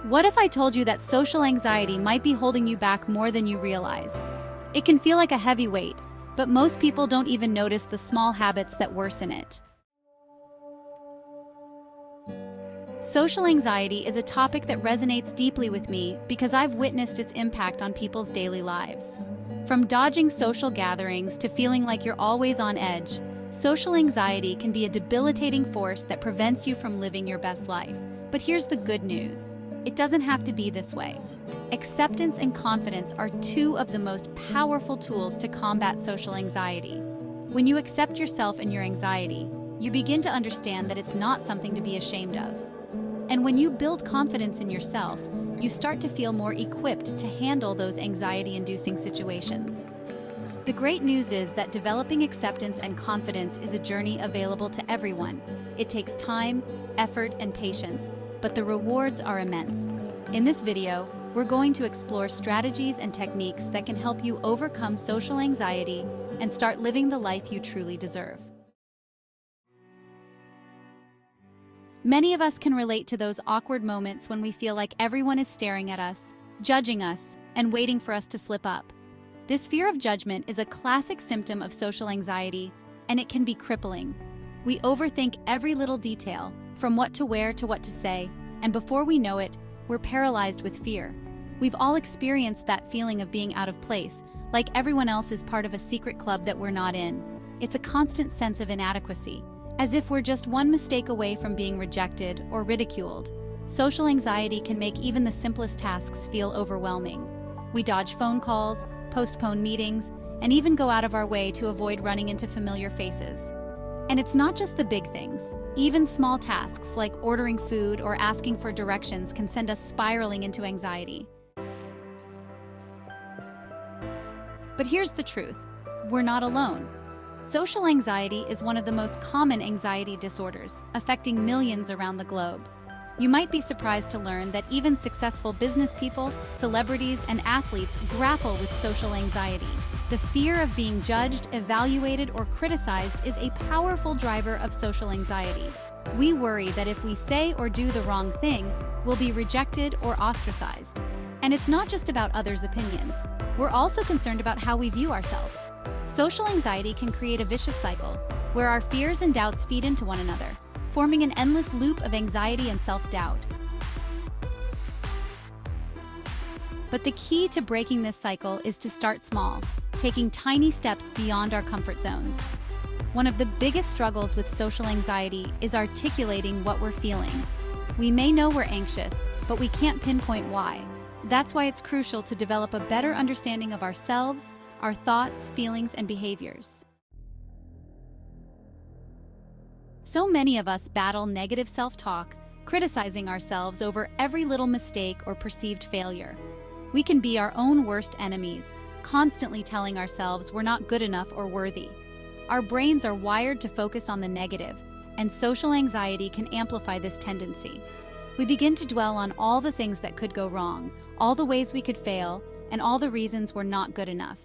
What if I told you that social anxiety might be holding you back more than you realize? It can feel like a heavy weight, but most people don't even notice the small habits that worsen it. Social anxiety is a topic that resonates deeply with me because I've witnessed its impact on people's daily lives. From dodging social gatherings to feeling like you're always on edge, social anxiety can be a debilitating force that prevents you from living your best life. But here's the good news. It doesn't have to be this way. Acceptance and confidence are two of the most powerful tools to combat social anxiety. When you accept yourself and your anxiety, you begin to understand that it's not something to be ashamed of. And when you build confidence in yourself, you start to feel more equipped to handle those anxiety-inducing situations. The great news is that developing acceptance and confidence is a journey available to everyone. It takes time, effort, and patience, but the rewards are immense. In this video, we're going to explore strategies and techniques that can help you overcome social anxiety and start living the life you truly deserve. Many of us can relate to those awkward moments when we feel like everyone is staring at us, judging us, and waiting for us to slip up. This fear of judgment is a classic symptom of social anxiety, and it can be crippling. We overthink every little detail, from what to wear to what to say, and before we know it, we're paralyzed with fear. We've all experienced that feeling of being out of place, like everyone else is part of a secret club that we're not in. It's a constant sense of inadequacy, as if we're just one mistake away from being rejected or ridiculed. Social anxiety can make even the simplest tasks feel overwhelming. We dodge phone calls, postpone meetings, and even go out of our way to avoid running into familiar faces. And it's not just the big things. Even small tasks like ordering food or asking for directions can send us spiraling into anxiety. But here's the truth. We're not alone. Social anxiety is one of the most common anxiety disorders, affecting millions around the globe. You might be surprised to learn that even successful business people, celebrities, and athletes grapple with social anxiety. The fear of being judged, evaluated, or criticized is a powerful driver of social anxiety. We worry that if we say or do the wrong thing, we'll be rejected or ostracized. And it's not just about others' opinions. We're also concerned about how we view ourselves. Social anxiety can create a vicious cycle, where our fears and doubts feed into one another, forming an endless loop of anxiety and self-doubt. But the key to breaking this cycle is to start small, taking tiny steps beyond our comfort zones. One of the biggest struggles with social anxiety is articulating what we're feeling. We may know we're anxious, but we can't pinpoint why. That's why it's crucial to develop a better understanding of ourselves, our thoughts, feelings, and behaviors. So many of us battle negative self-talk, criticizing ourselves over every little mistake or perceived failure. We can be our own worst enemies, constantly telling ourselves we're not good enough or worthy. Our brains are wired to focus on the negative, and social anxiety can amplify this tendency. We begin to dwell on all the things that could go wrong, all the ways we could fail, and all the reasons we're not good enough.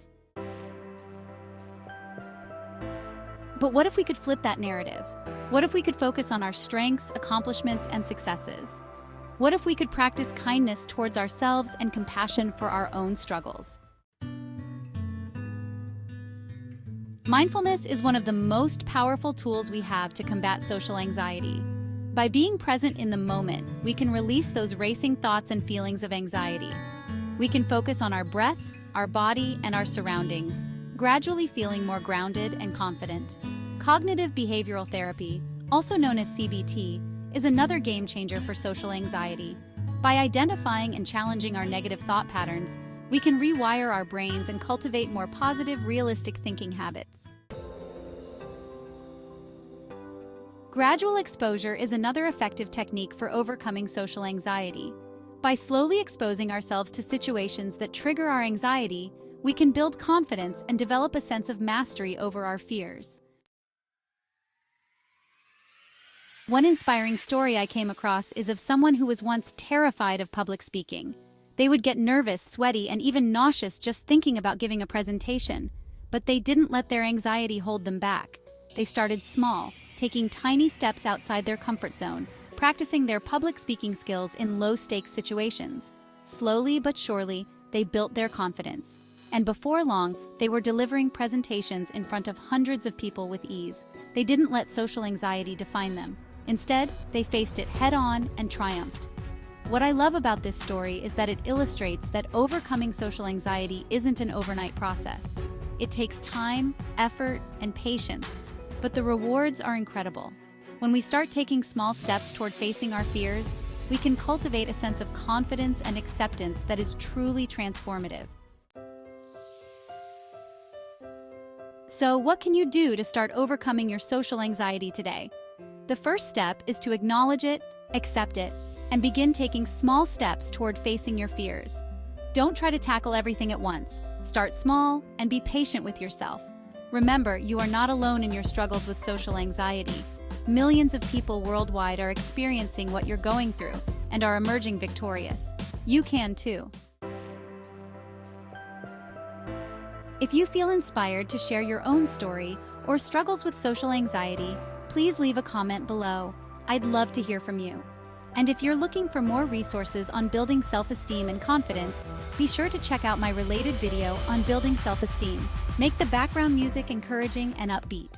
But what if we could flip that narrative? What if we could focus on our strengths, accomplishments, and successes? What if we could practice kindness towards ourselves and compassion for our own struggles? Mindfulness is one of the most powerful tools we have to combat social anxiety. By being present in the moment, we can release those racing thoughts and feelings of anxiety. We can focus on our breath, our body, and our surroundings, gradually feeling more grounded and confident. Cognitive Behavioural Therapy, also known as CBT, is another game changer for social anxiety. By identifying and challenging our negative thought patterns, we can rewire our brains and cultivate more positive, realistic thinking habits. Gradual exposure is another effective technique for overcoming social anxiety. By slowly exposing ourselves to situations that trigger our anxiety, we can build confidence and develop a sense of mastery over our fears. One inspiring story I came across is of someone who was once terrified of public speaking. They would get nervous, sweaty, and even nauseous just thinking about giving a presentation. But they didn't let their anxiety hold them back. They started small, taking tiny steps outside their comfort zone, practicing their public speaking skills in low-stakes situations. Slowly but surely, they built their confidence. And before long, they were delivering presentations in front of hundreds of people with ease. They didn't let social anxiety define them. Instead, they faced it head-on and triumphed. What I love about this story is that it illustrates that overcoming social anxiety isn't an overnight process. It takes time, effort, and patience, but the rewards are incredible. When we start taking small steps toward facing our fears, we can cultivate a sense of confidence and acceptance that is truly transformative. So, what can you do to start overcoming your social anxiety today? The first step is to acknowledge it, accept it, and begin taking small steps toward facing your fears. Don't try to tackle everything at once. Start small and be patient with yourself. Remember, you are not alone in your struggles with social anxiety. Millions of people worldwide are experiencing what you're going through and are emerging victorious. You can too. If you feel inspired to share your own story or struggles with social anxiety, please leave a comment below. I'd love to hear from you. And if you're looking for more resources on building self-esteem and confidence, be sure to check out my related video on building self-esteem. Make the background music encouraging and upbeat.